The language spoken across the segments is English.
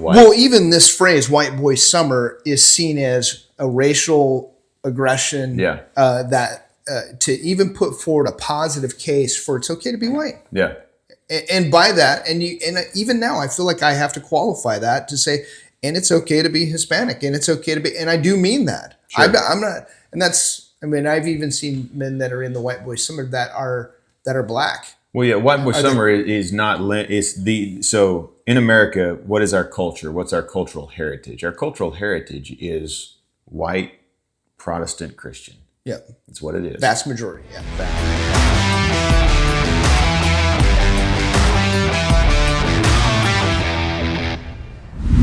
Well, even this phrase, white boy summer, is seen as a racial aggression that to even put forward a positive case for it's okay to be white. Yeah. And by that, and even now, I feel like I have to qualify that to say, and it's okay to be Hispanic, and it's okay to be, and I do mean that. Sure. I'm not, and that's, I mean, I've even seen men that are in the white boy summer that are black. Well, yeah, white boy summer is not, so in America, what is our culture? What's our cultural heritage? Our cultural heritage is white, Protestant, Christian. Yeah. That's what it is. Vast majority, yeah.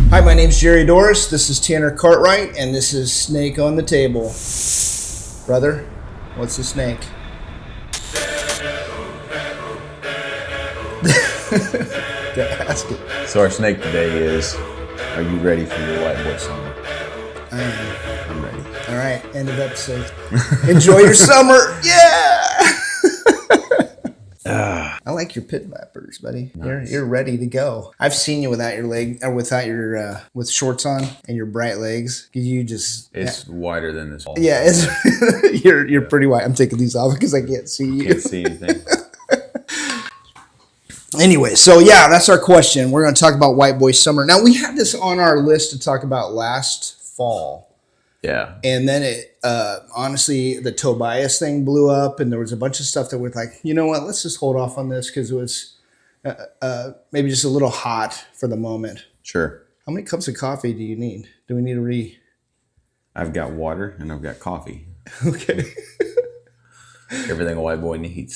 Hi, my name's Jerry Doris. This is Tanner Cartwright, and this is Snake on the Table. Brother, what's the snake? Ask it. So our snake today is, are you ready for your white boy summer? I am. I'm ready. All right, end of episode. Enjoy your summer. Yeah! I like your pit vipers, buddy. Nice. You're ready to go. I've seen you without your leg, or without your with shorts on and your bright legs. You just wider than this. Yeah, it's you're pretty white. I'm taking these off because I can't see you. Can't see anything. Anyway, so yeah, that's our question. We're going to talk about white boy summer. Now, we had this on our list to talk about last fall. Yeah. And then it, honestly, the Tobias thing blew up, and there was a bunch of stuff that was like, you know what, let's just hold off on this because it was maybe just a little hot for the moment. Sure. How many cups of coffee do you need? Do we need to I've got water and I've got coffee. Okay. Everything a white boy needs.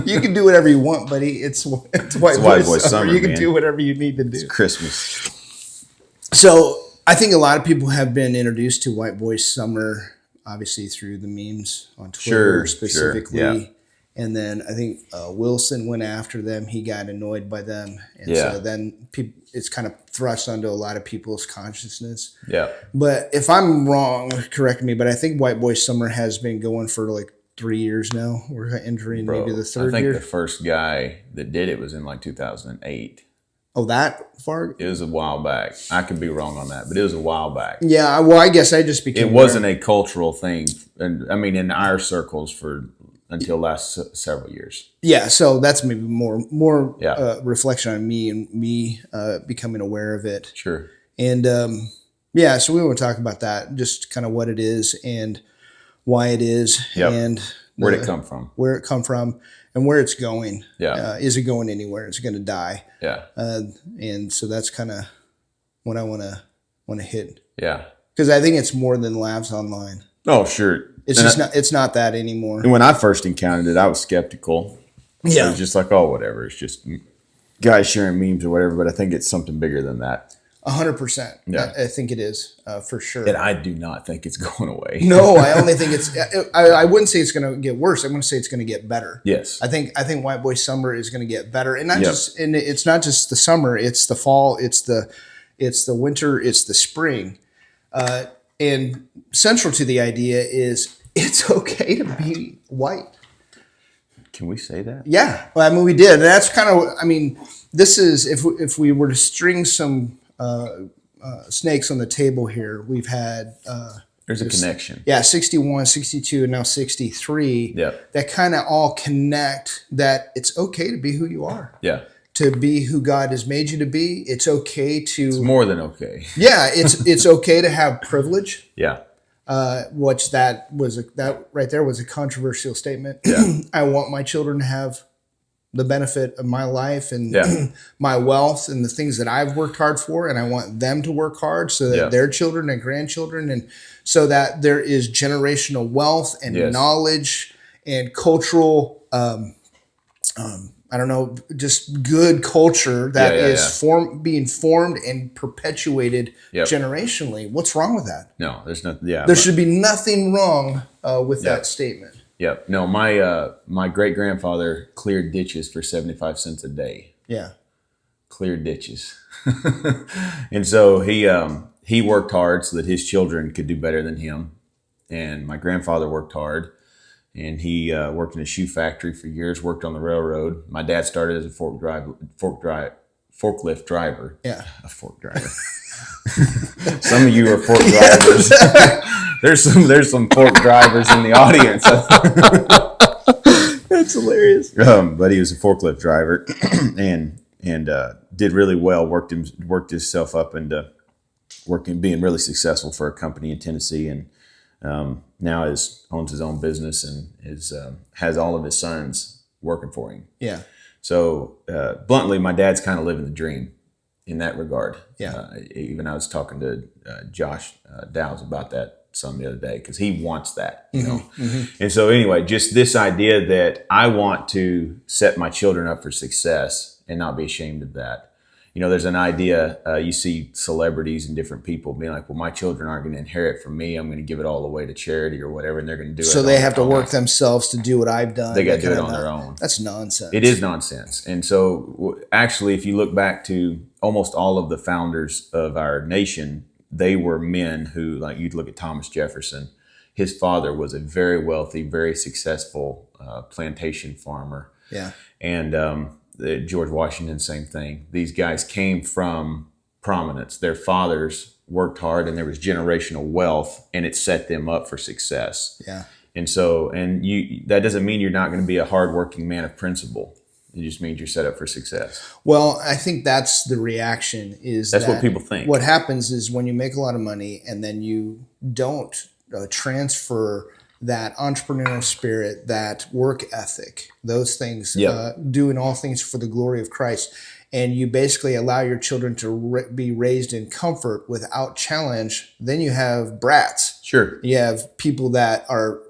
You can do whatever you want, buddy. It's white boy summer. You can do whatever you need to do. It's Christmas. So I think a lot of people have been introduced to white boy summer, obviously through the memes on Twitter specifically. Sure, yeah. And then I think Wilson went after them. He got annoyed by them. And so then it's kind of thrust onto a lot of people's consciousness. Yeah. But if I'm wrong, correct me, but I think white boy summer has been going for like 3 years now. We're entering maybe the third year. I think the first guy that did it was in like 2008. Oh, that far? It was a while back. I could be wrong on that, but it was a while back. Yeah, well, I guess I just became... It wasn't a cultural thing, and I mean, in our circles until last several years. Yeah, so that's maybe more reflection on me and me becoming aware of it. Sure. And so we want to talk about that, just kind of what it is and why it is, and where'd it come from, and where it's going. Yeah. Is it going anywhere? Is it going to die? Yeah. And so that's kind of what I want to hit. Yeah. Because I think it's more than laughs online. Oh, sure. It's not that anymore. And when I first encountered it, I was skeptical. Yeah. It was just like, oh, whatever. It's just guys sharing memes or whatever. But I think it's something bigger than that. 100%. Yeah. I think it is for sure. And I do not think it's going away. No, I only think it's. I wouldn't say it's going to get worse. I'm going to say it's going to get better. Yes. I think white boy summer is going to get better, and it's not just the summer. It's the fall. It's the winter. It's the spring. And central to the idea is it's okay to be white. Can we say that? Yeah. Well, I mean, we did. And that's kind of. I mean, this is if we were to string some. Snakes on the table here. We've had there's a connection. Yeah, 61, 62, and now 63. Yeah. That kind of all connect that it's okay to be who you are. Yeah. To be who God has made you to be. It's okay to. It's more than okay. Yeah, it's okay to have privilege. Yeah. Which that right there was a controversial statement. Yeah. I want my children to have the benefit of my life and my wealth and the things that I've worked hard for. And I want them to work hard so that their children and grandchildren, and so that there is generational wealth and knowledge and cultural, just good culture that is being formed and perpetuated generationally. What's wrong with that? No, there's nothing. Yeah. There should be nothing wrong with that statement. Yep. No, my great grandfather cleared ditches for 75 cents a day. Yeah. Cleared ditches. And so he worked hard so that his children could do better than him. And my grandfather worked hard, and he worked in a shoe factory for years, worked on the railroad. My dad started as a forklift forklift driver. Yeah. A fork driver. Some of you are fork drivers. There's some fork drivers in the audience. That's hilarious. But he was a forklift driver, and did really well. Worked himself up into being really successful for a company in Tennessee, and now owns his own business and has all of his sons working for him. Yeah. So bluntly, my dad's kind of living the dream in that regard. Yeah. Even I was talking to Josh Dowds about that some the other day, because he wants that, you know. And so anyway, just this idea that I want to set my children up for success and not be ashamed of that. You know, there's an idea, you see celebrities and different people being like, well, my children aren't going to inherit from me. I'm going to give it all away to charity or whatever, and they're going to do it. So they have to work themselves to do what I've done. They got to do it on their own. That's nonsense. It is nonsense. And so actually, if you look back to almost all of the founders of our nation, they were men who, like, you'd look at Thomas Jefferson. His father was a very wealthy, very successful plantation farmer. Yeah. And George Washington, same thing. These guys came from prominence. Their fathers worked hard, and there was generational wealth, and it set them up for success. Yeah. And so, that doesn't mean you're not going to be a hardworking man of principle. It just means you're set up for success. Well, I think that's the reaction. That's what people think. What happens is when you make a lot of money and then you don't transfer that entrepreneurial spirit, that work ethic, those things, doing all things for the glory of Christ, and you basically allow your children to be raised in comfort without challenge, then you have brats. Sure. You have people that are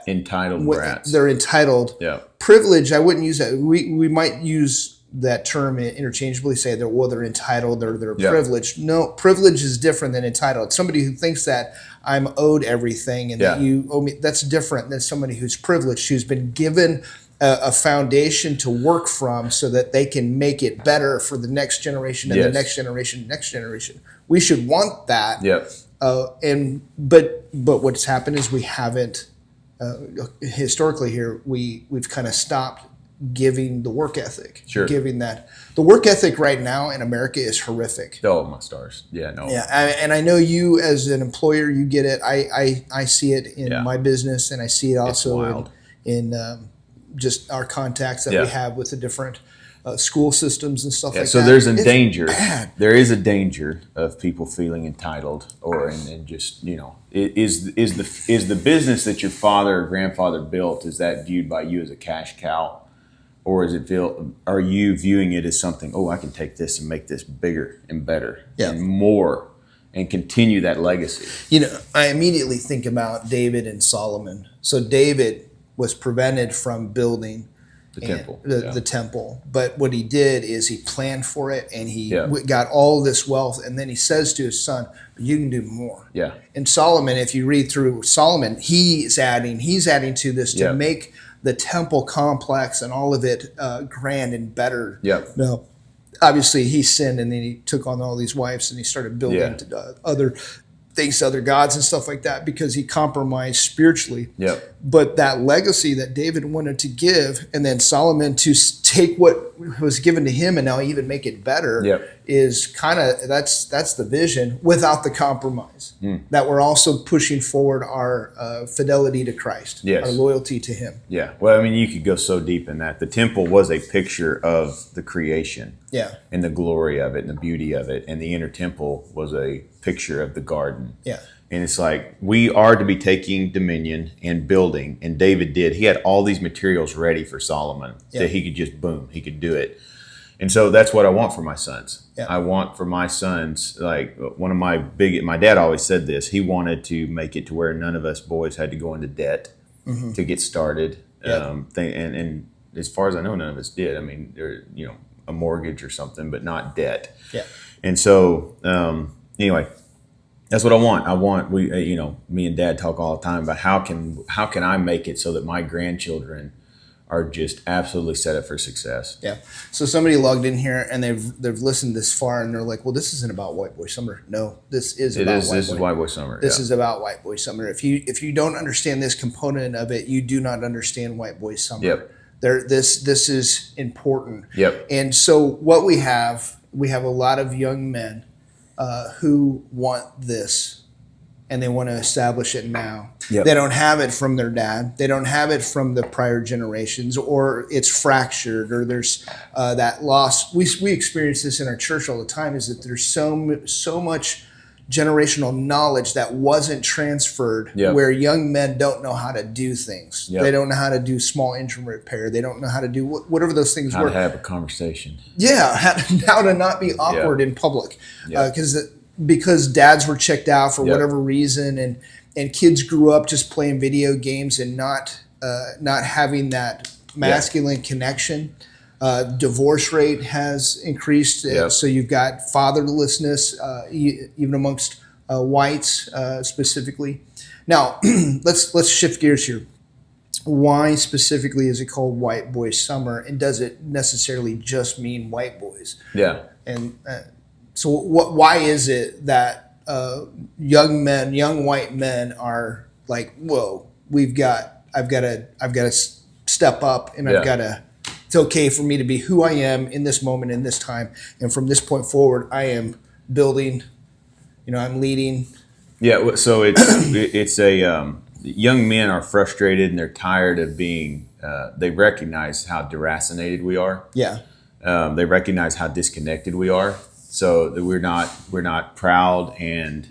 entitled brats. They're entitled. Yeah. Privilege, I wouldn't use that. We might use that term interchangeably, say they're entitled or they're privileged. No, privilege is different than entitled. Somebody who thinks that I'm owed everything and that you owe me, that's different than somebody who's privileged, who's been given a foundation to work from so that they can make it better for the next generation and the next generation. We should want that. Yep. But what's happened is we haven't. Historically here, we've kind of stopped giving the work ethic. Sure. Giving that. The work ethic right now in America is horrific. Oh, my stars. Yeah, no. Yeah, and I know you as an employer, you get it. I see it in my business, and I see it also in just our contacts that we have with the different school systems and stuff like so that. So there's a it's danger. Bad. There is a danger of people feeling entitled, and just, you know, is the business that your father or grandfather built, is that viewed by you as a cash cow, or are you viewing it as something? Oh, I can take this and make this bigger and better and more, and continue that legacy. You know, I immediately think about David and Solomon. So David was prevented from building the temple, but what he did is he planned for it, and he got all this wealth, and then he says to his son, you can do more. Yeah. And Solomon, if you read through Solomon, he's adding to this to make the temple complex and all of it grand and better. Yeah. Now, obviously he sinned, and then he took on all these wives, and he started building other things to other gods and stuff like that, because he compromised spiritually. Yep. But that legacy that David wanted to give, and then Solomon to take what was given to him and now even make it better, is kind of, that's the vision without the compromise. That we're also pushing forward our fidelity to Christ, our loyalty to him. Yeah. Well, I mean, you could go so deep in that. The temple was a picture of the creation. Yeah. And the glory of it and the beauty of it. And the inner temple was a picture of the garden. Yeah. And it's like, we are to be taking dominion and building. And David did. He had all these materials ready for Solomon that he could just, boom, he could do it. And so that's what I want for my sons. Yeah. I want for my sons, like my dad always said this, he wanted to make it to where none of us boys had to go into debt to get started. Yeah. And as far as I know, none of us did. I mean, there, you know, a mortgage or something, but not debt. Yeah. And so, anyway, that's what I want. Me and Dad talk all the time about how can I make it so that my grandchildren are just absolutely set up for success. Yeah. So somebody logged in here and they've listened this far, and they're like, "Well, this isn't about White Boy Summer." No, this is about White Boy. This is White Boy Summer. This is about White Boy Summer. If you don't understand this component of it, you do not understand White Boy Summer. Yep. This is important. Yep. And so what we have we have a lot of young men who want this, and they want to establish it now. Yep. They don't have it from their dad. They don't have it from the prior generations, or it's fractured, or there's that loss. We experience this in our church all the time, is that there's so much generational knowledge that wasn't transferred, Yep. where young men don't know how to do things. Yep. They don't know how to do small engine repair. They don't know how to do whatever those things How were. to have a conversation. Yeah, how to not be awkward in public, Yeah. Because dads were checked out for Yep. whatever reason, and kids grew up just playing video games and not having that masculine connection. Divorce rate has increased, Yep. so you've got fatherlessness even amongst whites specifically. Now let's shift gears here. Why specifically is it called White Boy Summer, and does it necessarily just mean white boys? Yeah. And so, why is it that young white men are like, whoa, I've got to step up, and it's okay for me to be who I am in this moment, in this time, and from this point forward, I am building, I'm leading. Yeah. So it's a young men are frustrated and they're tired of being. They recognize how deracinated we are. Yeah. They recognize how disconnected we are. So that we're not proud, and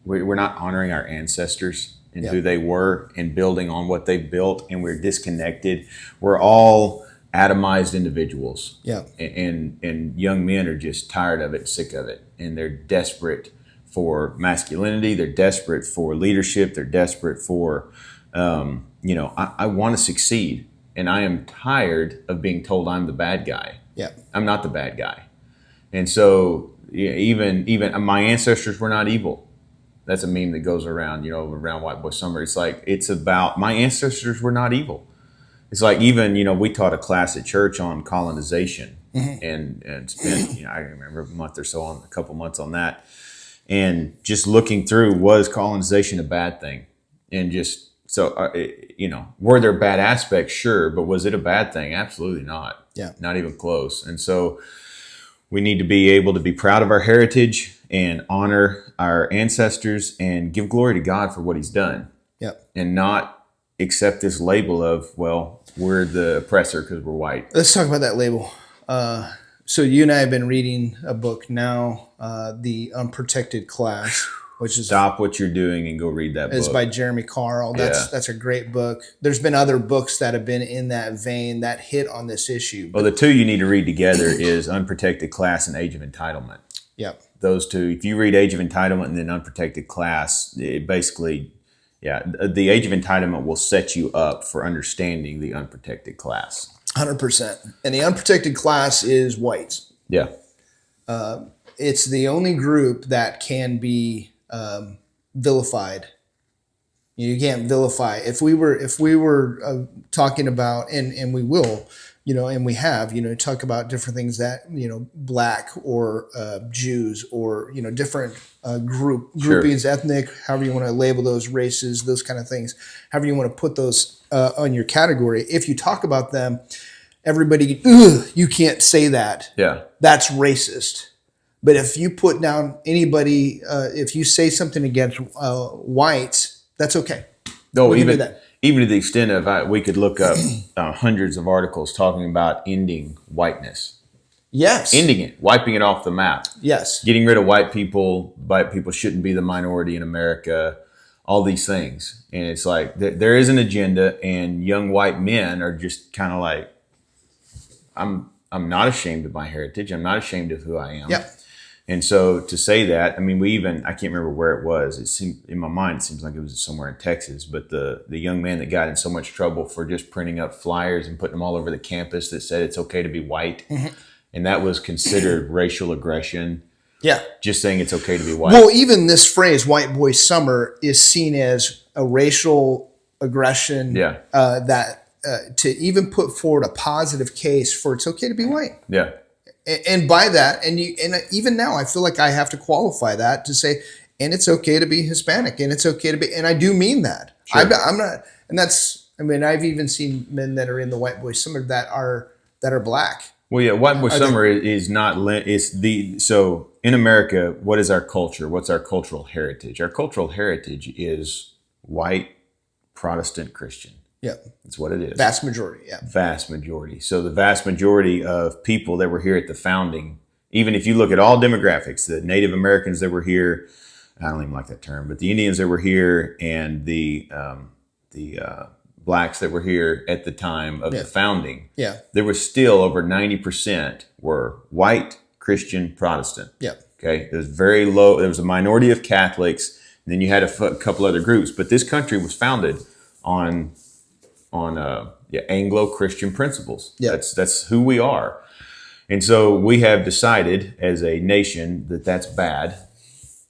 we're not honoring our ancestors and who they were and building on what they built, and we're disconnected. We're all atomized individuals. Yeah. And young men are just tired of it, sick of it, and they're desperate for masculinity. They're desperate for leadership. They're desperate for, I want to succeed, and I am tired of being told I'm the bad guy. Yeah. I'm not the bad guy. And so even my ancestors were not evil. That's a meme that goes around, around White Boy Summer. It's like, it's about my ancestors were not evil. It's like, even, we taught a class at church on colonization, and spent, I remember a couple months on that. And just looking through, was colonization a bad thing? And just, so, were there bad aspects? Sure. But was it a bad thing? Absolutely not. Yeah. Not even close. And so we need to be able to be proud of our heritage and honor our ancestors and give glory to God for what he's done. Yeah. And not accept this label of, well, we're the oppressor because we're white. Let's talk about that label. So you and I have been reading a book now, The Unprotected Class, which is... Stop what you're doing and go read that book. It's by Jeremy Carl. That's a great book. There's been other books that have been in that vein that hit on this issue. Well, the two you need to read together is Unprotected Class and Age of Entitlement. Yep. Those two. If you read Age of Entitlement and then Unprotected Class, it basically, the Age of Entitlement will set you up for understanding the Unprotected Class. 100%. And the Unprotected Class is whites. Yeah. It's the only group that can be vilified. You can't vilify. If we were talking about, and we will, and we have, talk about different things that, black or Jews or, different groupings, ethnic, however you want to label those, races, those kind of things, however you want to put those on your category. If you talk about them, everybody, you can't say that. Yeah. That's racist. But if you put down anybody, if you say something against whites, that's okay. No, even to the extent of we could look up hundreds of articles talking about ending whiteness. Yes. Ending it, wiping it off the map. Yes. Getting rid of white people. White people shouldn't be the minority in America. All these things. And it's like there is an agenda, and young white men are just kind of like, I'm not ashamed of my heritage. I'm not ashamed of who I am. Yep. And so to say that, I mean, I can't remember where it was. It seemed, in my mind, it seems like it was somewhere in Texas, but the young man that got in so much trouble for just printing up flyers and putting them all over the campus that said it's okay to be white. Mm-hmm. And that was considered racial aggression. Yeah. Just saying it's okay to be white. Well, even this phrase, White Boy Summer, is seen as a racial aggression. Yeah. That to even put forward a positive case for it's okay to be white. Yeah. And by that, and even now, I feel like I have to qualify that to say, and it's okay to be Hispanic, and it's okay to be, and I do mean that. Sure. I'm not, and that's, I mean, I've even seen men that are in the White Boy Summer that are black, Well, yeah, White Boy Summer is not. So in America, what is our culture? What's our cultural heritage? Our cultural heritage is white Protestant Christian. Yeah, that's what it is. Vast majority. Yeah, vast majority. So the vast majority of people that were here at the founding, even if you look at all demographics, the Native Americans that were here, I don't even like that term, but the Indians that were here and the blacks that were here at the time of the founding, there was still over 90% were white Christian Protestant. Yeah. Okay. It was very low. There was a minority of Catholics. And then you had a couple other groups, but this country was founded on Anglo-Christian principles. Yeah. That's who we are. And so we have decided as a nation that that's bad.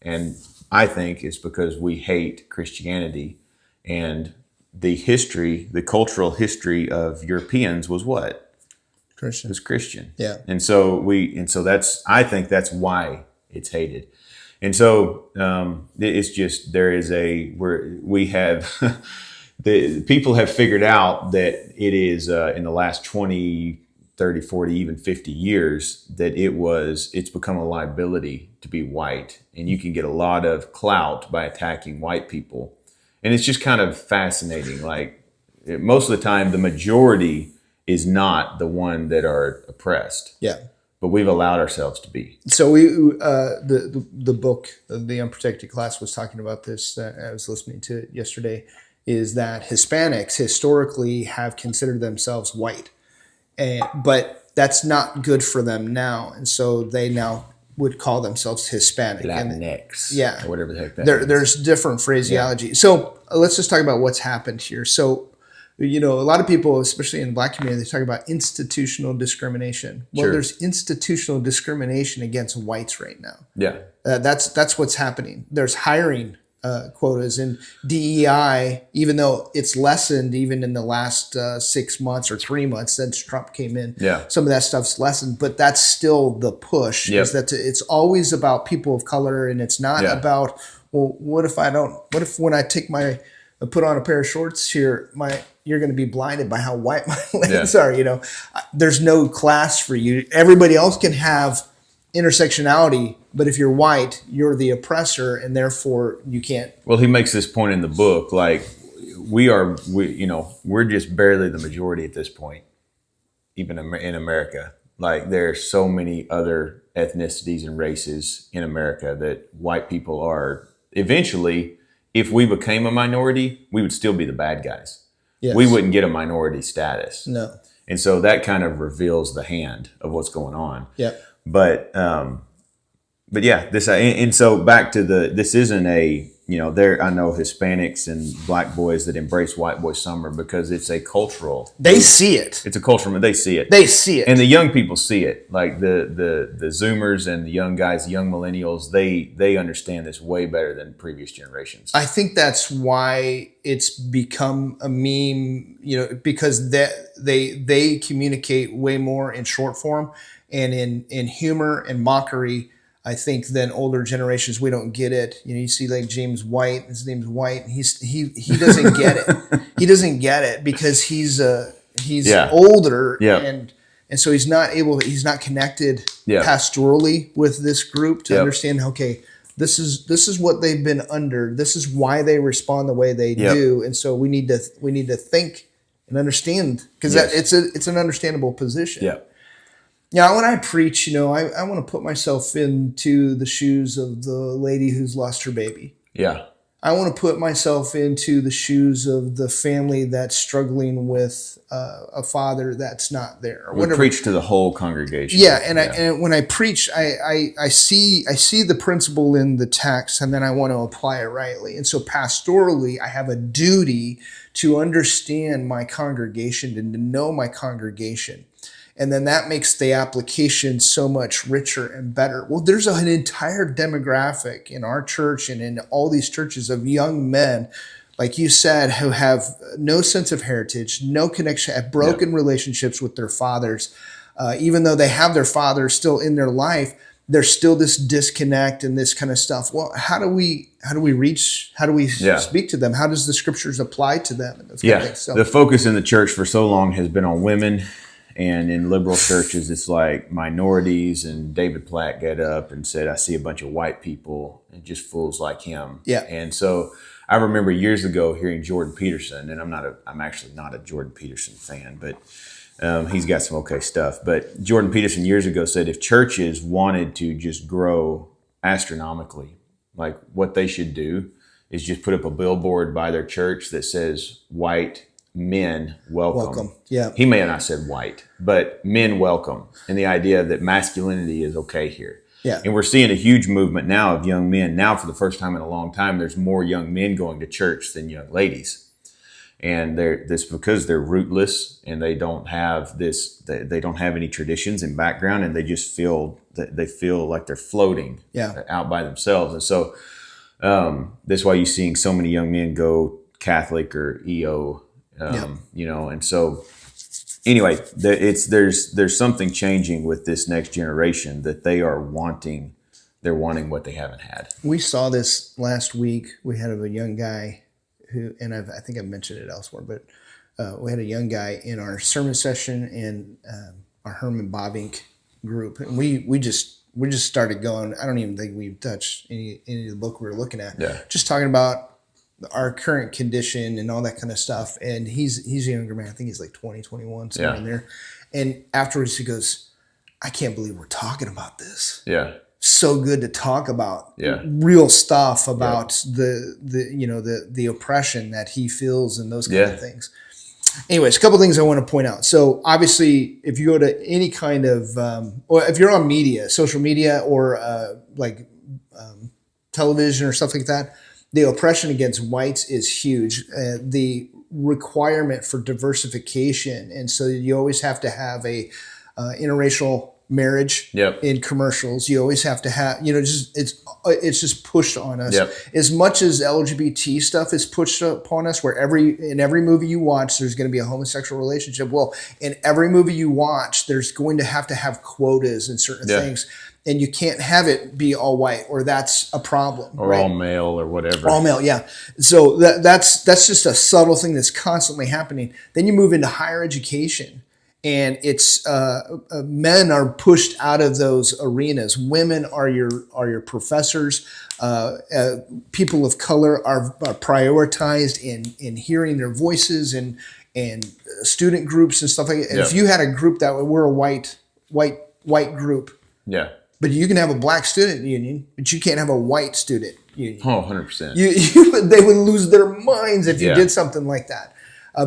And I think it's because we hate Christianity, and the cultural history of Europeans was what? Christian. It was Christian. Yeah. And so I think that's why it's hated. And so it's just, we have, the people have figured out that it is in the last 20, 30, 40, even 50 years that it's become a liability to be white, and you can get a lot of clout by attacking white people. And it's just kind of fascinating. Like most of the time, the majority is not the one that are oppressed. Yeah. But we've allowed ourselves to be. So the book, The Unprotected Class, was talking about this. I was listening to it yesterday. Is that Hispanics historically have considered themselves white, but that's not good for them now, and so they now would call themselves Hispanic. Latinx, yeah, or whatever the heck that is. There's different phraseology. Yeah. So let's just talk about what's happened here. So, a lot of people, especially in the Black community, they talk about institutional discrimination. Well, there's institutional discrimination against whites right now. Yeah, that's what's happening. There's hiring quotas in DEI, even though it's lessened even in the last 6 months or 3 months since Trump came in. Yeah. Some of that stuff's lessened, but that's still the push. Yep. Is that it's always about people of color, and it's not about, well, what if when I put on a pair of shorts here, you're going to be blinded by how white my legs are. There's no class for you. Everybody else can have intersectionality, but if you're white, you're the oppressor, and therefore you can't. Well, he makes this point in the book, like we're just barely the majority at this point, even in America. Like there's so many other ethnicities and races in America that white people are eventually, if we became a minority, we would still be the bad guys. Yes. We wouldn't get a minority status. No. And so that kind of reveals the hand of what's going on. Yeah. But yeah, and so back to this isn't I know Hispanics and black boys that embrace White Boy Summer because it's a cultural. They see it. It's a cultural. They see it. They see it. And the young people see it. Like the Zoomers and the young guys, the young millennials, they understand this way better than previous generations. I think that's why it's become a meme, because they communicate way more in short form and in humor and mockery. I think than older generations, we don't get it. You see like James White, his name's White, and he doesn't get it. He doesn't get it because he's older, and so he's not connected pastorally with this group to understand, okay, this is what they've been under. This is why they respond the way they do. And so we need to think and understand, because it's an understandable position. Yeah. Yeah, when I preach, I want to put myself into the shoes of the lady who's lost her baby. Yeah. I want to put myself into the shoes of the family that's struggling with a father that's not there. Or we preach to the whole congregation. Yeah, and when I preach, I see the principle in the text, and then I want to apply it rightly. And so pastorally, I have a duty to understand my congregation and to know my congregation. And then that makes the application so much richer and better. Well, there's an entire demographic in our church and in all these churches of young men, like you said, who have no sense of heritage, no connection, have broken relationships with their fathers. Even though they have their father still in their life, there's still this disconnect and this kind of stuff. Well, how do we speak to them? How does the scriptures apply to them? And those kind of things? So, the focus in the church for so long has been on women And in liberal churches, it's like minorities. And David Platt got up and said, I see a bunch of white people and just fools like him. Yeah. And so I remember years ago hearing Jordan Peterson, and I'm actually not a Jordan Peterson fan, but he's got some okay stuff. But Jordan Peterson years ago said if churches wanted to just grow astronomically, like what they should do is just put up a billboard by their church that says white men welcome. Yeah. He may have not said white, but men welcome. And the idea that masculinity is okay here. Yeah. And we're seeing a huge movement now of young men. Now, for the first time in a long time, there's more young men going to church than young ladies. And this because they're rootless and they don't have they don't have any traditions and background, and they just feel like they're floating out by themselves. And so that's why you're seeing so many young men go Catholic or EO, and so anyway, there's something changing with this next generation that they're wanting what they haven't had. We saw this last week. We had a young guy who, and I think I mentioned it elsewhere, but we had a young guy in our sermon session in our Herman Bobbink group, and we just started going. I don't even think we touched any of the book we were looking at. Yeah. Just talking about our current condition and all that kind of stuff. And he's a younger man. I think he's like 20, 21, somewhere in there. And afterwards he goes, I can't believe we're talking about this. Yeah. So good to talk about real stuff about the oppression that he feels and those kind of things. Anyways, a couple things I want to point out. So obviously, if you go to any kind of, or if you're on media, social media, or television or stuff like that, the oppression against whites is huge. The requirement for diversification, and so you always have to have a interracial marriage in commercials. You always have to have, it's just pushed on us. As much as LGBT stuff is pushed upon us, where in every movie you watch, there's going to be a homosexual relationship. Well, in every movie you watch, there's going to have quotas and certain things. And you can't have it be all white, or that's a problem. Or all male, or whatever. All male, yeah. So that's just a subtle thing that's constantly happening. Then you move into higher education, and it's men are pushed out of those arenas. Women are your professors. People of color are prioritized in hearing their voices, and student groups and stuff like that. And if you had a group that were a white group, but you can have a black student union, but you can't have a white student union. Oh, 100%. They would lose their minds if you did something like that,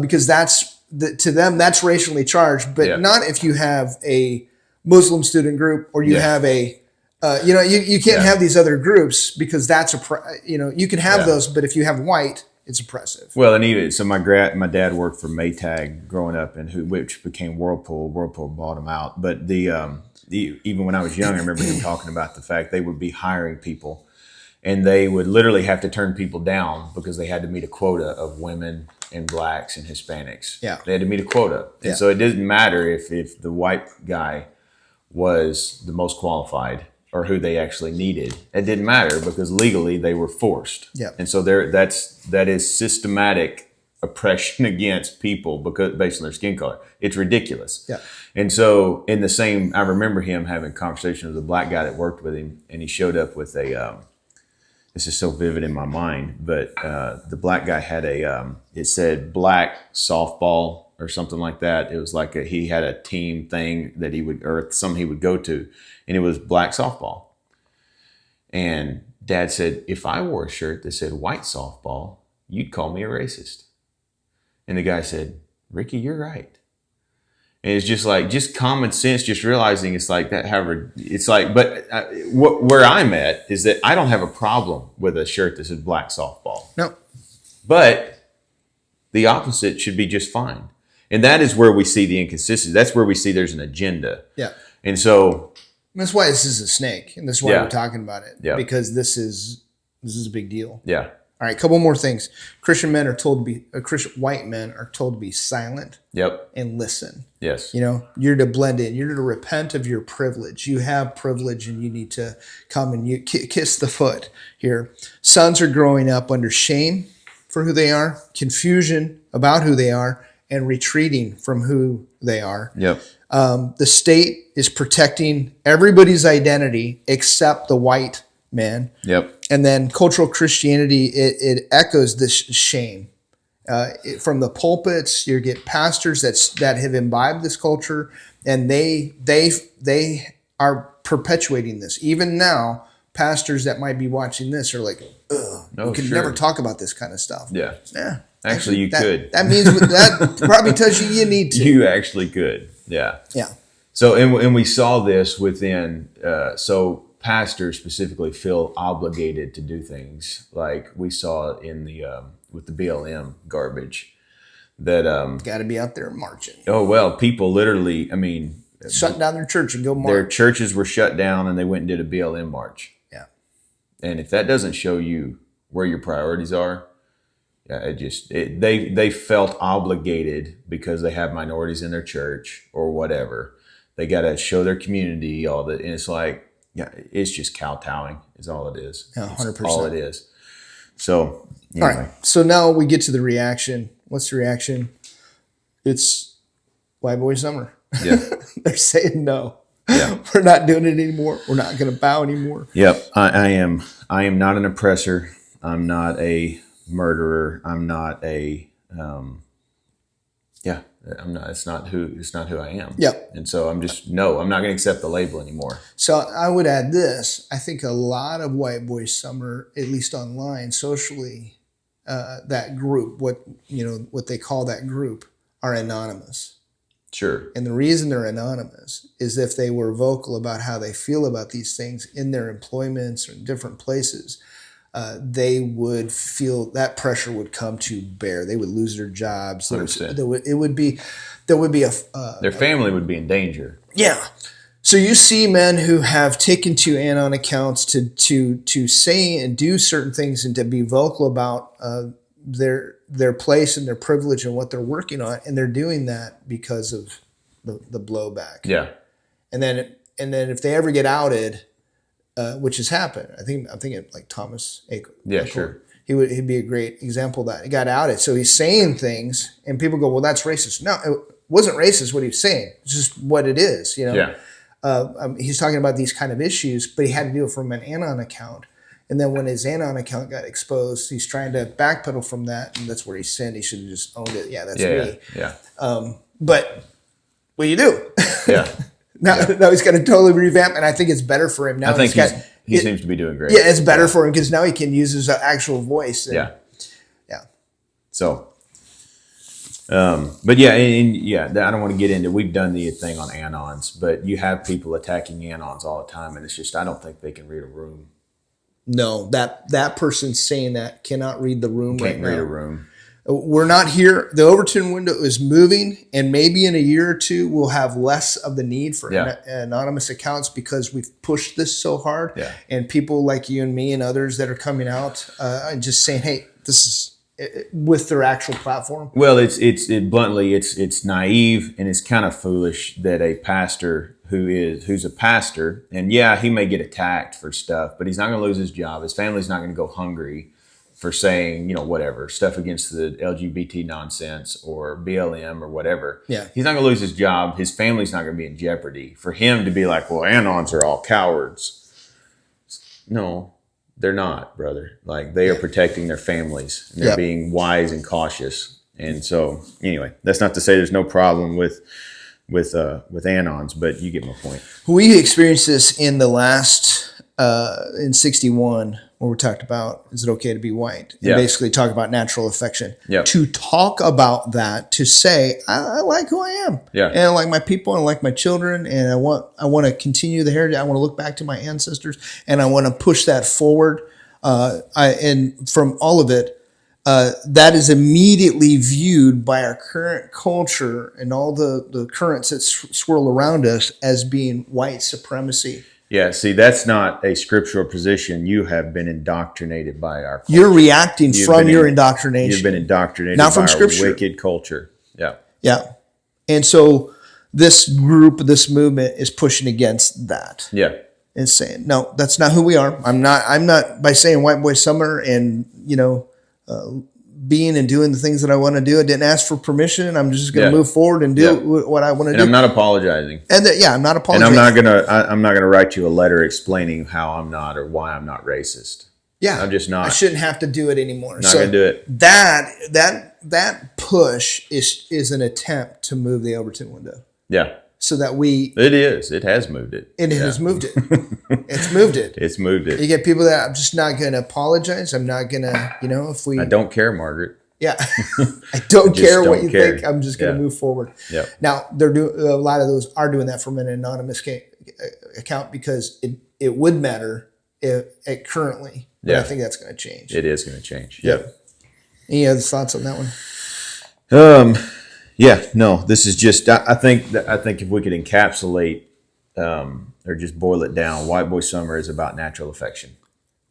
because to them that's racially charged. But not if you have a Muslim student group, or you have a, you can't have these other groups, because that's you can have those, but if you have white, it's oppressive. Well, and even so, my dad worked for Maytag growing up, and which became Whirlpool. Whirlpool bought him out, but even when I was young, I remember him talking about the fact they would be hiring people, and they would literally have to turn people down because they had to meet a quota of women and blacks and Hispanics. Yeah. They had to meet a quota. And so it didn't matter if the white guy was the most qualified or who they actually needed. It didn't matter, because legally they were forced. Yeah. And so that is systematic oppression against people because based on their skin color. It's ridiculous. Yeah. And so I remember him having a conversation with a black guy that worked with him, and he showed up with this is so vivid in my mind, but the black guy had it said black softball or something like that. It was like he had a team thing that something he would go to, and it was black softball. And Dad said, if I wore a shirt that said white softball, you'd call me a racist. And the guy said, Ricky, you're right. And it's just common sense, just realizing it's like that. However, it's like, but where I'm at is that I don't have a problem with a shirt that says black softball. No. But the opposite should be just fine. And that is where we see the inconsistency. That's where we see there's an agenda. Yeah. And so. That's why this is a snake. And that's why we're talking about it. Yeah. Because this is a big deal. Yeah. All right, a couple more things. Christian white men are told to be silent. Yep. And listen. Yes. You're to blend in. You're to repent of your privilege. You have privilege, and you need to come and kiss the foot here. Sons are growing up under shame for who they are, confusion about who they are, and retreating from who they are. Yep. The state is protecting everybody's identity except the white man. Yep. And then cultural Christianity, it echoes this shame. From the pulpits, you get pastors that have imbibed this culture, and they are perpetuating this. Even now, pastors that might be watching this are like, ugh, we could never talk about this kind of stuff. Yeah. Yeah. Actually, you could. That means that probably tells you need to. You actually could. Yeah. Yeah. So, and we saw this within, so pastors specifically feel obligated to do things like we saw in the, with the BLM garbage that, got to be out there marching. Oh, well, people literally, I mean, shut down their church and go march. Their churches were shut down and they went and did a BLM march. Yeah. And if that doesn't show you where your priorities are, yeah, they felt obligated because they have minorities in their church or whatever. They got to show their community all that. And it's like, yeah, it's just kowtowing is all it is. Yeah, 100%. All it is. So, anyway. All right. So now we get to the reaction. What's the reaction? It's White Boy Summer. Yeah. They're saying no. Yeah. We're not doing it anymore. We're not going to bow anymore. Yep. I am not an oppressor. I'm not a murderer. I'm not a I'm not. It's not who I am. Yep. And so I'm not going to accept the label anymore. So I would add this. I think a lot of White Boy Summer, at least online, socially, that group, what they call that group, are anonymous. Sure. And the reason they're anonymous is if they were vocal about how they feel about these things in their employments or in different places, they would feel that pressure would come to bear. They would lose their jobs. There would be their family would be in danger. Yeah. So you see men who have taken to Anon accounts to say and do certain things and to be vocal about their place and their privilege and what they're working on, and they're doing that because of the blowback. Yeah. And then if they ever get outed, which has happened, I'm thinking like Thomas Aker. Yeah, sure. He'd be a great example of that. He got outed, so he's saying things, and people go, "Well, that's racist." No, it wasn't racist what he was saying. It's just what it is, Yeah. He's talking about these kind of issues, but he had to do it from an Anon account. And then when his Anon account got exposed, he's trying to backpedal from that, and that's where he sinned. He should have just owned it. Yeah, that's me. Yeah. But what do you do? Yeah. Now he's got to totally revamp, and I think it's better for him now. I think he seems to be doing great. Yeah, it's better for him because now he can use his actual voice. And, yeah. So, but I don't want to get into. We've done the thing on Anons, but you have people attacking Anons all the time, and it's just I don't think they can read a room. No, that person saying that cannot read the room right now. Can't read a room. We're not here. The Overton window is moving, and maybe in a year or two, we'll have less of the need for anonymous accounts because we've pushed this so hard. Yeah. And people like you and me and others that are coming out and just saying, "Hey, this is," with their actual platform. Well, it's bluntly, it's naive and it's kind of foolish that a pastor who's a pastor, and he may get attacked for stuff, but he's not going to lose his job. His family's not going to go hungry for saying, whatever, stuff against the LGBT nonsense or BLM or whatever. Yeah. He's not going to lose his job. His family's not going to be in jeopardy. For him to be like, well, Anons are all cowards. No, they're not, brother. Like, they are protecting their families, and they're being wise and cautious. And so, anyway, that's not to say there's no problem with Anons, but you get my point. We experienced this in the last, in 61, where we talked about, is it okay to be white? And basically talk about natural affection. Yeah. To talk about that, to say, I like who I am. Yeah. And I like my people, and I like my children, and I want to continue the heritage. I want to look back to my ancestors, and I want to push that forward. And from all of it, that is immediately viewed by our current culture and all the currents that swirl around us as being white supremacy. Yeah, see, that's not a scriptural position. You have been indoctrinated by our culture. You're reacting from your indoctrination. You've been indoctrinated not from by scripture. Our wicked culture. Yeah. Yeah. And so this group, this movement is pushing against that. Yeah. And saying, no, that's not who we are. I'm not by saying White Boy Summer and, being and doing the things that I want to do. I didn't ask for permission. I'm just going to move forward and do what I want to do. And I'm not apologizing. And I'm not apologizing. And I'm not gonna write you a letter explaining how I'm not or why I'm not racist. Yeah, I'm just not. I shouldn't have to do it anymore. Not gonna do it. That push is an attempt to move the Overton window. Yeah. So that it has moved it. And it has moved it. It's moved it. It's moved it. You get people that I'm just not going to apologize. I'm not going to, if we. I don't care, Margaret. Yeah. I don't care what you think. I'm just going to move forward. Yeah. Now they're doing a lot of those are doing that from an anonymous account because it would matter currently. But I think that's going to change. It is going to change. Yep. Any other thoughts on that one? Yeah, no, this is just, I think if we could encapsulate or just boil it down, White Boy Summer is about natural affection.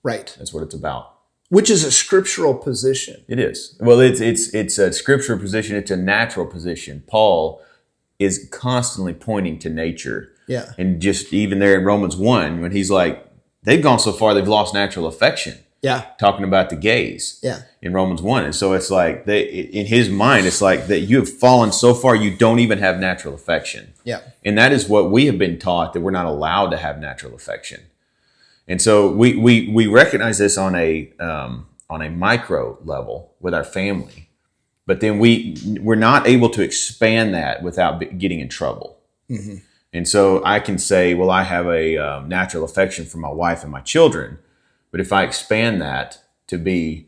Right. That's what it's about. Which is a scriptural position. It is. Well, it's a scriptural position. It's a natural position. Paul is constantly pointing to nature. Yeah. And just even there in Romans 1, when he's like, they've gone so far, they've lost natural affection. Yeah. Talking about the gays. Yeah. In Romans 1. And so it's like, in his mind, it's like that you have fallen so far, you don't even have natural affection. Yeah. And that is what we have been taught, that we're not allowed to have natural affection. And so we recognize this on a micro level with our family, but then we're not able to expand that without getting in trouble. Mm-hmm. And so I can say, well, I have a natural affection for my wife and my children. But if I expand that to be,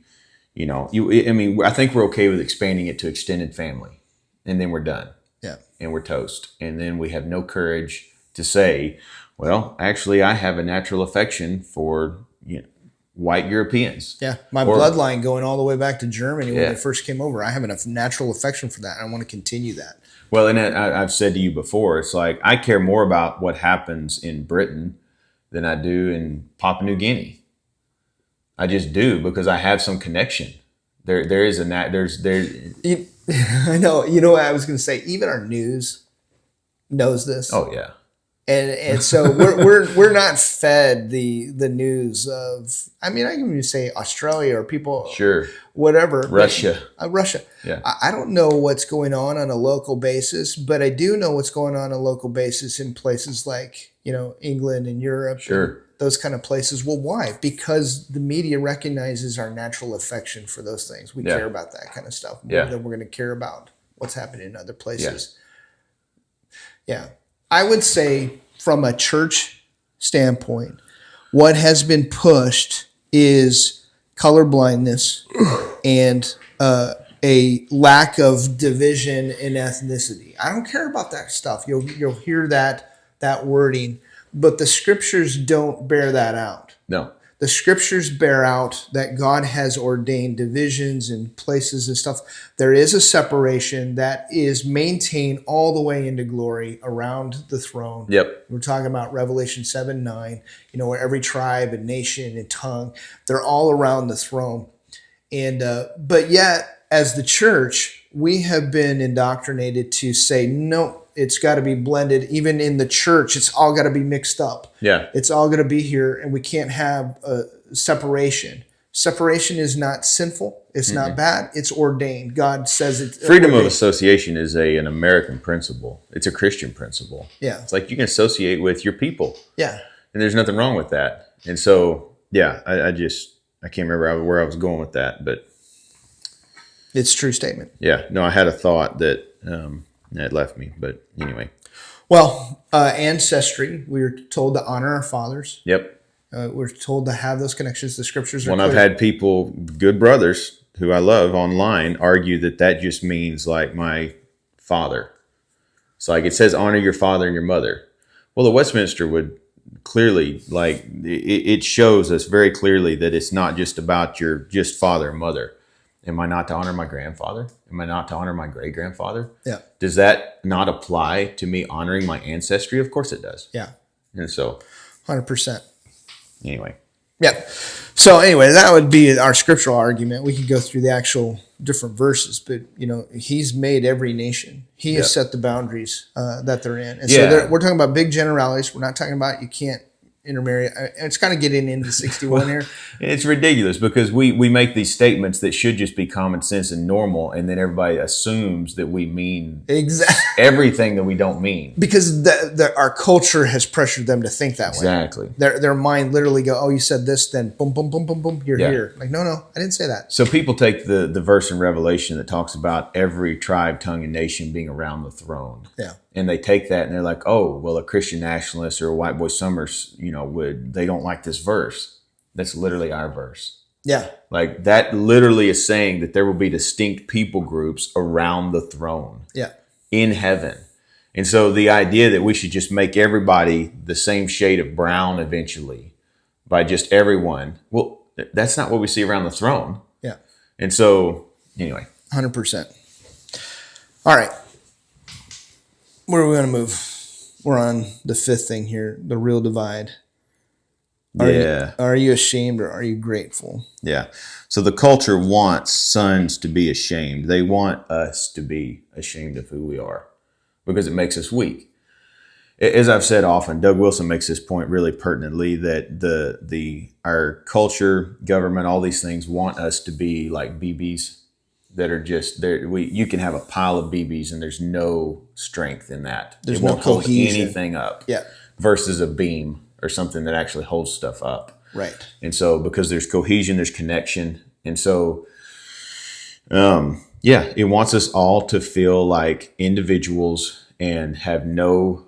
I think we're okay with expanding it to extended family, and then we're done. Yeah. And we're toast. And then we have no courage to say, well, actually, I have a natural affection for white Europeans. Yeah. My bloodline going all the way back to Germany when they first came over. I have a natural affection for that. I want to continue that. Well, and I've said to you before, it's like I care more about what happens in Britain than I do in Papua New Guinea. I just do, because I have some connection. There. I know. You know what I was going to say? Even our news knows this. Oh yeah. And so we're not fed the news of. I mean, I can even say Australia or people. Sure. Whatever. Russia. Russia. Yeah. I don't know what's going on a local basis, but I do know what's going on a local basis in places like England and Europe. Sure. And those kind of places. Well, why? Because the media recognizes our natural affection for those things. We care about that kind of stuff more than we're going to care about what's happening in other places. Yeah. I would say from a church standpoint, what has been pushed is colorblindness and a lack of division in ethnicity. I don't care about that stuff. You'll hear that wording. But the scriptures don't bear that out. No. The scriptures bear out that God has ordained divisions and places and stuff. There is a separation that is maintained all the way into glory around the throne. Yep. We're talking about Revelation 7:9, where every tribe and nation and tongue, they're all around the throne. And but yet, as the church, we have been indoctrinated to say, no, it's got to be blended. Even in the church, it's all got to be mixed up. Yeah. It's all going to be here, and we can't have a separation. Separation is not sinful. It's not bad. It's ordained. God says it's freedom of association is an American principle. It's a Christian principle. Yeah. It's like you can associate with your people. Yeah. And there's nothing wrong with that. And so, I can't remember where I was going with that, but it's a true statement. Yeah. No, I had a thought that it left me, but anyway. Well, ancestry, we are told to honor our fathers. Yep. We're told to have those connections. The scriptures are clear. I've had people, good brothers who I love online, argue that just means like my father. It's like it says honor your father and your mother. Well, the Westminster would clearly, like, it shows us very clearly that it's not just about your just father and mother. Am I not to honor my grandfather? Am I not to honor my great-grandfather? Yeah. Does that not apply to me honoring my ancestry? Of course it does. Yeah. And so 100%. Anyway. Yeah. So anyway, that would be our scriptural argument. We could go through the actual different verses, but he's made every nation. He has set the boundaries that they're in. And so we're talking about big generalities. We're not talking about you can't intermarry. It's kind of getting into 61 here. It's ridiculous because we make these statements that should just be common sense and normal, and then everybody assumes that we mean everything that we don't mean. Because our culture has pressured them to think that way. Exactly. Their mind literally go, oh, you said this, then boom, boom, boom, boom, boom, you're here. Like, no, I didn't say that. So people take the verse in Revelation that talks about every tribe, tongue, and nation being around the throne. Yeah. And they take that and they're like, oh, well, a Christian nationalist or a white boy Summers, they don't like this verse. That's literally our verse. Yeah. Like that literally is saying that there will be distinct people groups around the throne. Yeah. In heaven. And so the idea that we should just make everybody the same shade of brown eventually by just everyone, well, that's not what we see around the throne. Yeah. And so, anyway. 100%. All right. Where are we going to move? We're on the fifth thing here, the real divide. Are you ashamed or are you grateful? Yeah. So the culture wants sons to be ashamed. They want us to be ashamed of who we are because it makes us weak. As I've said often, Doug Wilson makes this point really pertinently that our culture, government, all these things want us to be like BBs that are just there. You can have a pile of BBs and there's no strength in that. There's no cohesion. Hold anything up. Yeah. Versus a beam or something that actually holds stuff up. Right. And so because there's cohesion, there's connection. And so, it wants us all to feel like individuals and have no,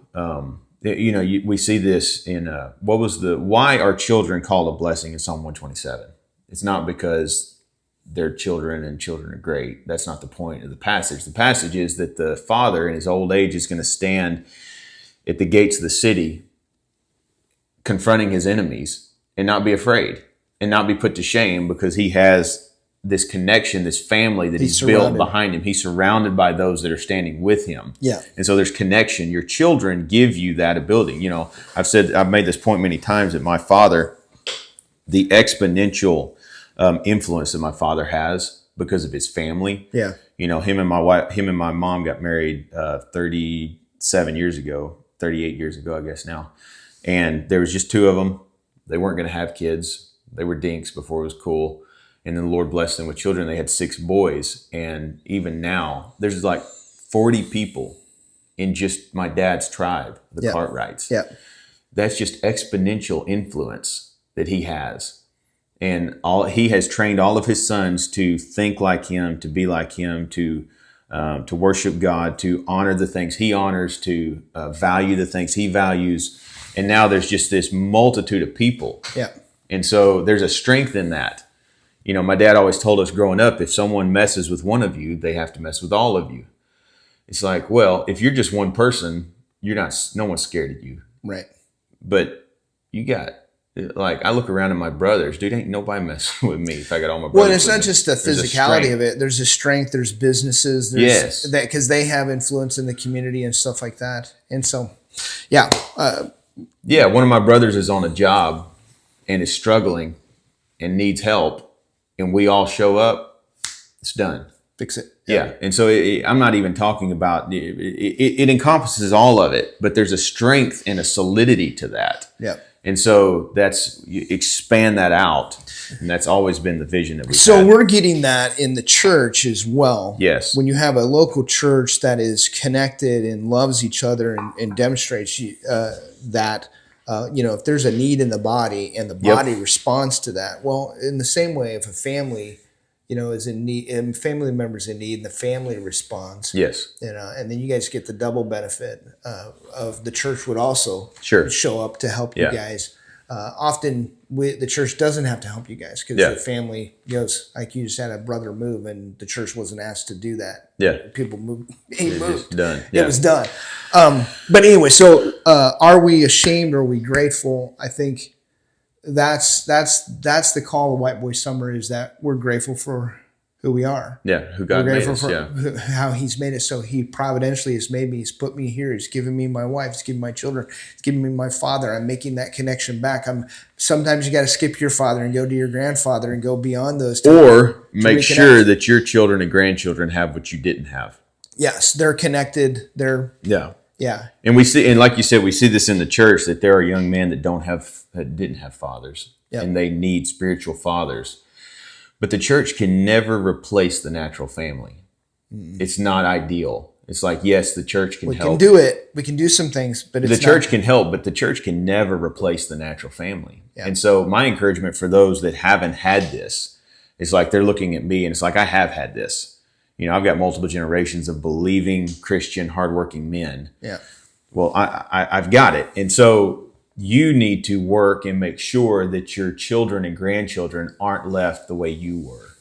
we see this in, why are children called a blessing in Psalm 127? It's not because they're children and children are great. That's not the point of the passage. The passage is that the father in his old age is going to stand at the gates of the city confronting his enemies and not be afraid and not be put to shame because he has this connection, this family that he's built behind him. He's surrounded by those that are standing with him. Yeah. And so there's connection. Your children give you that ability. I've made this point many times that my father, the exponential influence that my father has because of his family. Yeah. Him and my mom got married 38 years ago, I guess now. And there was just two of them. They weren't going to have kids. They were dinks before it was cool. And then the Lord blessed them with children. They had 6 boys. And even now, there's like 40 people in just my dad's tribe, the Cartwrights. Yeah. That's just exponential influence that he has. And he has trained all of his sons to think like him, to be like him, to worship God, to honor the things he honors, to value the things he values. And now there's just this multitude of people. Yeah. And so there's a strength in that. My dad always told us growing up, if someone messes with one of you, they have to mess with all of you. It's like, well, if you're just one person, no one's scared of you. Right. But I look around at my brothers, dude, ain't nobody messing with me if I got all my brothers. Well, it's not just the physicality of it. There's a strength, there's businesses, there's because they have influence in the community and stuff like that. And so, one of my brothers is on a job and is struggling and needs help, and we all show up, it's done. Fix it. Yeah. And so I'm not even talking about, it encompasses all of it, but there's a strength and a solidity to that. Yeah. And so you expand that out. And that's always been the vision that we've had. We're getting that in the church as well. Yes. When you have a local church that is connected and loves each other and demonstrates that, if there's a need in the body and the body responds to that. Well, in the same way, if a family, is in need and family members in need and the family responds. Yes. And then you guys get the double benefit of the church would also show up to help you guys. Often the church doesn't have to help you guys because the family goes, like you just had a brother move and the church wasn't asked to do that. Yeah. People moved. He moved. Done. It was done. But anyway, so are we ashamed or are we grateful? I think that's the call of White Boy Summer is that we're grateful for who we are. Yeah, who God made us. For how He's made us. So He providentially has made me. He's put me here. He's given me my wife. He's given me my children. He's given me my father. I'm making that connection back. Sometimes you got to skip your father and go to your grandfather and go beyond those. Or make sure that your children and grandchildren have what you didn't have. Yes, they're connected. Yeah. And we see, and like you said, we see this in the church, that there are young men that didn't have fathers, and they need spiritual fathers. But the church can never replace the natural family. It's not ideal. It's like, yes, the church can help. We can do it. We can do some things, but the church can help, but the church can never replace the natural family. Yeah. And so my encouragement for those that haven't had this is like, they're looking at me and it's like, I have had this. You know, I've got multiple generations of believing Christian, hardworking men. Yeah. Well, I've got it. And so you need to work and make sure that your children and grandchildren aren't left the way you were.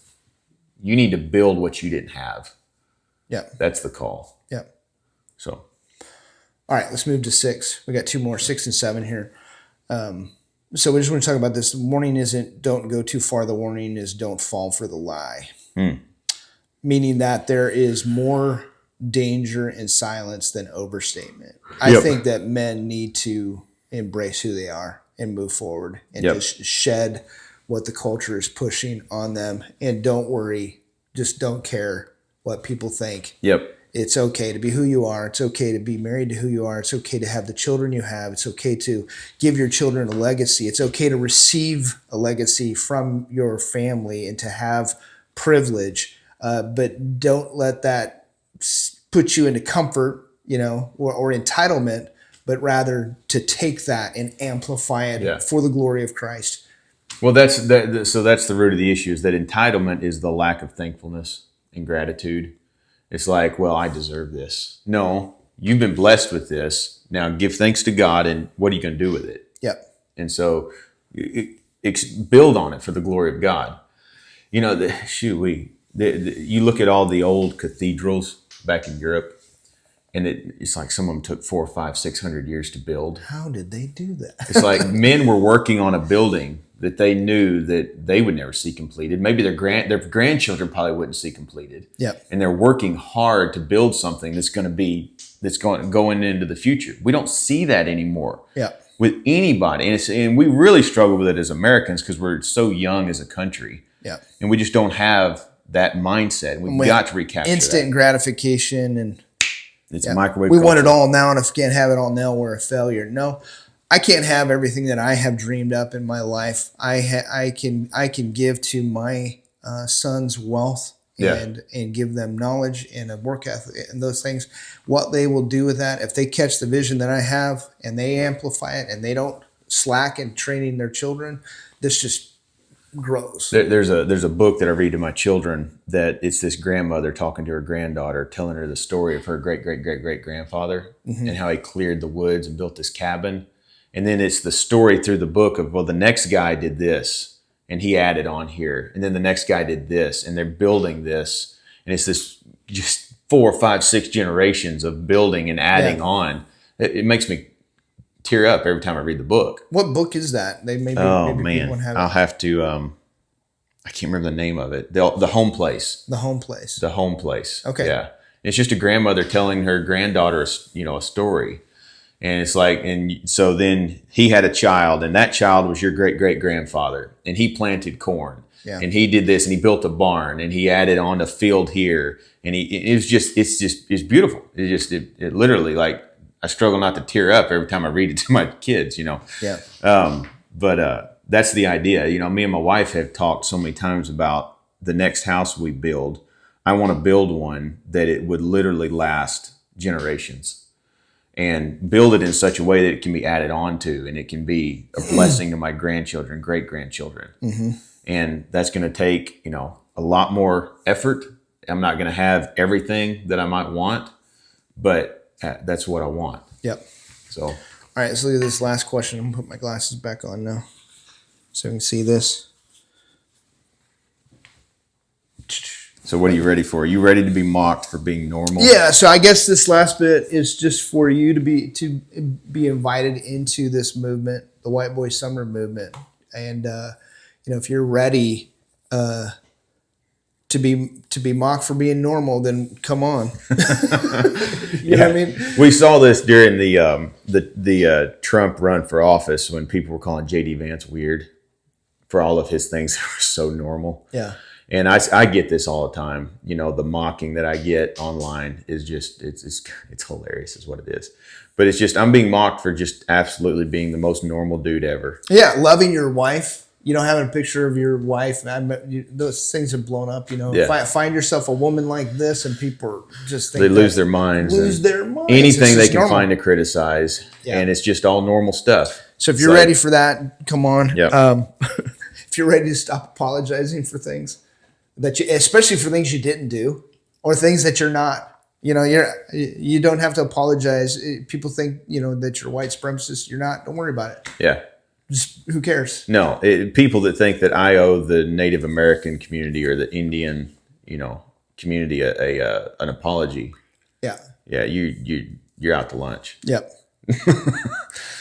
You need to build what you didn't have. Yeah. That's the call. Yeah. So. All right, let's move to 6. We got 2 more, 6 and 7 here. So we just want to talk about this. The warning isn't don't go too far. The warning is don't fall for the lie. Meaning that there is more danger in silence than overstatement. I think that men need to embrace who they are and move forward and just shed what the culture is pushing on them. And don't worry, just don't care what people think. It's okay to be who you are. It's okay to be married to who you are. It's okay to have the children you have. It's okay to give your children a legacy. It's okay to receive a legacy from your family and to have privilege. But don't let that put you into comfort, you know, or entitlement, but rather to take that and amplify it for the glory of Christ. Well, that's the root of the issue, is that entitlement is the lack of thankfulness and gratitude. It's like, well, I deserve this. No, you've been blessed with this. Now give thanks to God, and what are you going to do with it? And so build on it for the glory of God. You know, you look at all the old cathedrals back in Europe, and it's like some of them took 400, 500, 600 years to build. How did they do that? It's like men were working on a building that they knew that they would never see completed. Maybe their grandchildren probably wouldn't see completed. And they're working hard to build something that's going into the future. We don't see that anymore. With anybody, and we really struggle with it as Americans because we're so young as a country. And we just don't have that mindset. We've got to recapture instant gratification, and it's microwave. We want it all now, and if we can't have it all now, we're a failure. No, I can't have everything that I have dreamed up in my life. I can give to my sons wealth and give them knowledge and a work ethic and those things. What they will do with that, if they catch the vision that I have and they amplify it and they don't slack in training their children, this just grows. There's a book that I read to my children that it's this grandmother talking to her granddaughter, telling her the story of her great grandfather and how he cleared the woods and built this cabin. And then it's the story through the book of, well, the next guy did this and he added on here. And then the next guy did this and they're building this. And it's this just 4, 5, 6 generations of building and adding on. It makes me tear up every time I read the book. What book is that? Maybe I'll have to, I can't remember the name of it. The Home Place. The Home Place. The Home Place. Okay. Yeah. It's just a grandmother telling her granddaughter, a story. And it's like, and so then he had a child, and that child was your great grandfather, and he planted corn, and he did this, and he built a barn, and he added on a field here, and it's beautiful. It literally, like, I struggle not to tear up every time I read it to my kids, But that's the idea. Me and my wife have talked so many times about the next house we build. I want to build one that it would literally last generations. And build it in such a way that it can be added on to, and it can be a blessing to my grandchildren, great-grandchildren. And that's going to take, a lot more effort. I'm not going to have everything that I might want, but that's what I want. So, all right, let's look at this last question. I'm going to put my glasses back on now so we can see this. So what are you ready for? Are you ready to be mocked for being normal? Yeah, so I guess this last bit is just for you to be invited into this movement, the White Boy Summer movement. And if you're ready to be mocked for being normal, then come on. You know what I mean? We saw this during the Trump run for office when people were calling J.D. Vance weird for all of his things that were so normal. And I get this all the time. You know, the mocking that I get online is just, it's hilarious is what it is. But it's just, I'm being mocked for just absolutely being the most normal dude ever. Yeah. Loving your wife. You know, having a picture of your wife. Those things have blown up, you know. Yeah. Find yourself a woman like this and people are just think they lose their minds. Anything they can find to criticize. Yeah. And it's just all normal stuff. So if you're ready for that, come on. Yep. If you're ready to stop apologizing for things especially for things you didn't do or things that you're not, you know, you don't have to apologize. People think, you know, that you're white supremacist. You're not. Don't worry about it. Yeah. Just who cares? No, people that think that I owe the Native American community or the Indian, you know, community an apology. Yeah. Yeah. You're out to lunch. Yep.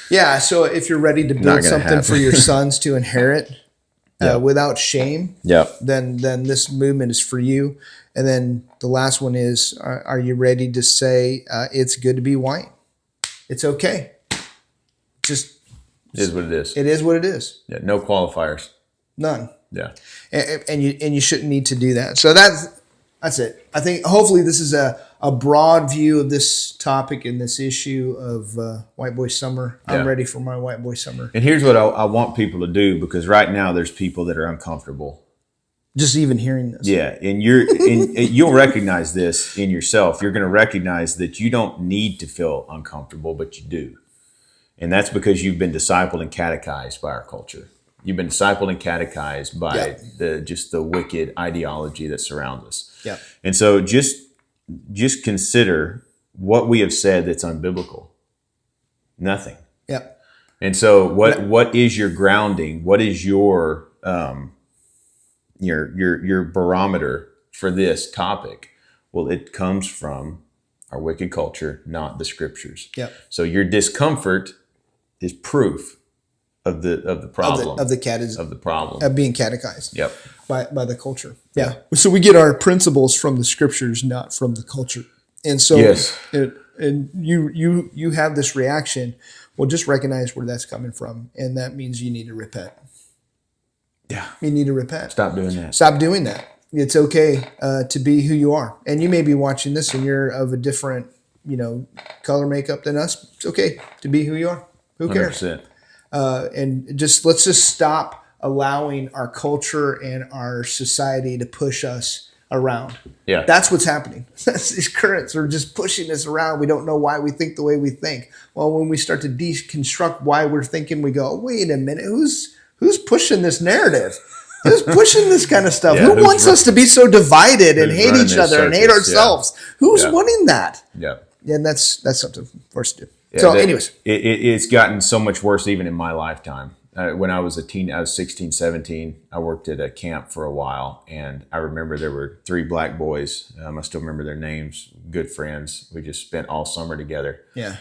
Yeah. So if you're ready to build something for your sons to inherit, without shame, then this movement is for you. And then the last one is, are you ready to say it's good to be white? It's okay. Just it is what it is. It is what it is. Yeah, no qualifiers. None. Yeah. And you shouldn't need to do that. So that's it. I think hopefully this is a broad view of this topic and this issue of White Boy Summer. I'm ready for my White Boy Summer. And here's what I want people to do, because right now there's people that are uncomfortable. Just even hearing this. Yeah. And you'll recognize this in yourself. You're going to recognize that you don't need to feel uncomfortable, but you do. And that's because you've been discipled and catechized by our culture. You've been discipled and catechized by the wicked ideology that surrounds us. Yeah. And so just consider what we have said that's unbiblical. Nothing. Yep. And so what is your grounding? What is your barometer for this topic? Well, it comes from our wicked culture, not the scriptures. Yep. So your discomfort is proof of the problem of the problem of being catechized. Yep. By the culture. Yeah. So we get our principles from the scriptures, not from the culture. And so and you have this reaction. Well, just recognize where that's coming from, and that means you need to repent. Yeah. You need to repent. Stop doing that. Stop doing that. It's okay to be who you are. And you may be watching this and you're of a different, you know, color makeup than us. It's okay to be who you are. Who cares? 100%. And let's just stop allowing our culture and our society to push us around. Yeah. That's what's happening. These currents are just pushing us around. We don't know why we think the way we think. Well, when we start to deconstruct why we're thinking, we go, wait a minute, who's pushing this narrative? Who's pushing this kind of stuff? Who wants us to be so divided and hate each other and hate ourselves? Who's wanting that? Yeah. And that's something for us to do. Yeah, so anyways. It's gotten so much worse even in my lifetime. When I was I was 16, 17, I worked at a camp for a while, and I remember there were 3 black boys. I still remember their names, good friends. We just spent all summer together. Yeah.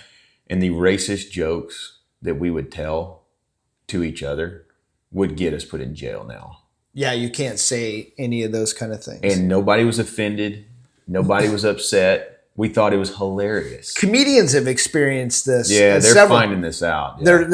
And the racist jokes that we would tell to each other would get us put in jail now. Yeah, you can't say any of those kind of things. And nobody was offended. Nobody was upset. We thought it was hilarious. Comedians have experienced this. Yeah, they're finding this out. Yeah.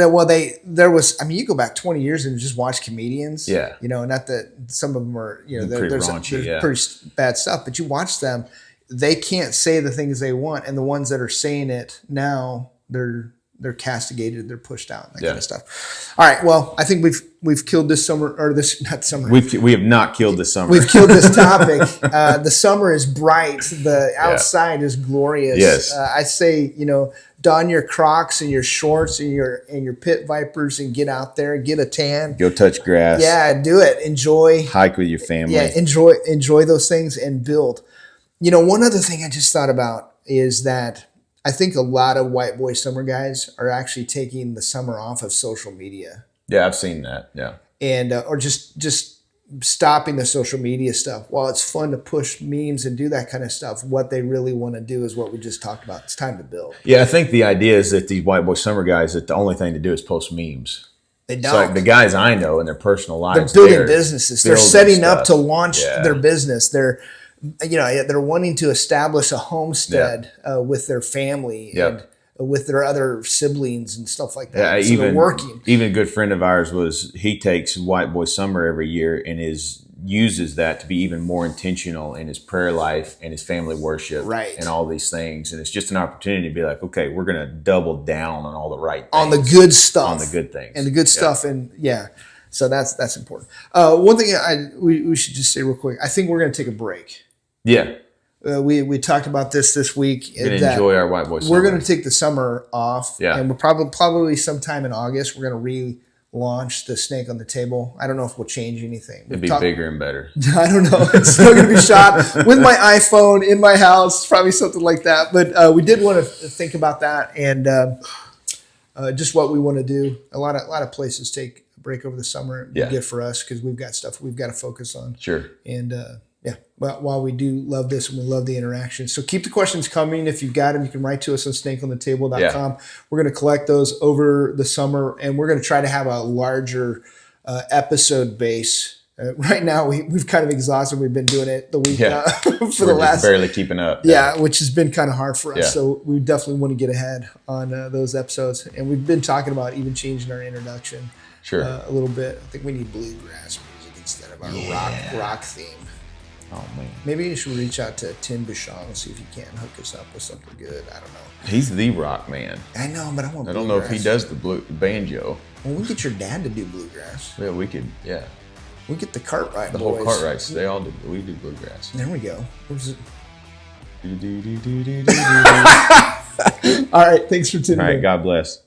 There was, I mean, you go back 20 years and just watch comedians. Yeah. You know, not that some of them are, you know, pretty there's raunchy, pretty bad stuff, but you watch them, they can't say the things they want. And the ones that are saying it now, they're castigated, they're pushed out, that kind of stuff. All right. Well, I think we've killed this summer, or this, not summer. We have not killed this summer. We've killed this topic. The summer is bright. The outside is glorious. Yes. I say, you know, don your Crocs and your shorts and your pit vipers and get out there, get a tan. Go touch grass. Yeah, do it. Enjoy. Hike with your family. Yeah, enjoy those things and build. You know, one other thing I just thought about is that I think a lot of white boy summer guys are actually taking the summer off of social media. Yeah, I've seen that. Yeah. And or just stopping the social media stuff. While it's fun to push memes and do that kind of stuff, what they really want to do is what we just talked about. It's time to build. Yeah, I think the idea is that these white boy summer guys, that the only thing to do is post memes. They don't. It's like the guys I know in their personal lives. They're building businesses. They're setting up to launch their business. They're wanting to establish a homestead with their family and with their other siblings and stuff like that. So they're working. Even a good friend of ours he takes White Boy Summer every year and is uses that to be even more intentional in his prayer life and his family worship and all these things. And it's just an opportunity to be like, okay, we're going to double down on all the right things. On the good stuff. On the good things. And the good stuff. And so that's important. One thing we should just say real quick, I think we're going to take a break. Yeah. We talked about this week. We're going to enjoy our White Boy Summer. We're going to take the summer off. Yeah. And we're probably sometime in August, we're going to relaunch the Snake on the Table. I don't know if we'll change anything. It'd be bigger and better. I don't know. It's still going to be shot with my iPhone in my house, probably something like that. But we did want to think about that and just what we want to do. A lot of places take a break over the summer. Yeah. Good for us because we've got stuff we've got to focus on. Sure. And but while we do love this and we love the interaction. So keep the questions coming. If you've got them, you can write to us on snakeonthetable.com. Yeah. We're going to collect those over the summer, and we're going to try to have a larger episode base. Right now, we've kind of exhausted. We've been doing it the week for the last. Barely keeping up. Yeah, which has been kind of hard for us. Yeah. So we definitely want to get ahead on those episodes. And we've been talking about even changing our introduction a little bit. I think we need bluegrass music instead of our rock theme. Oh, man. Maybe you should reach out to Tim Bouchon and see if he can hook us up with something good. I don't know. He's the rock man. I know, but I want. I don't know if he does the banjo. Well, we get your dad to do bluegrass. Yeah, we could. Yeah. We get the Cartwright boys. The whole Cartwrights. They all do. We do bluegrass. There we go. Where's it? All right. Thanks for tuning in. All right. God bless.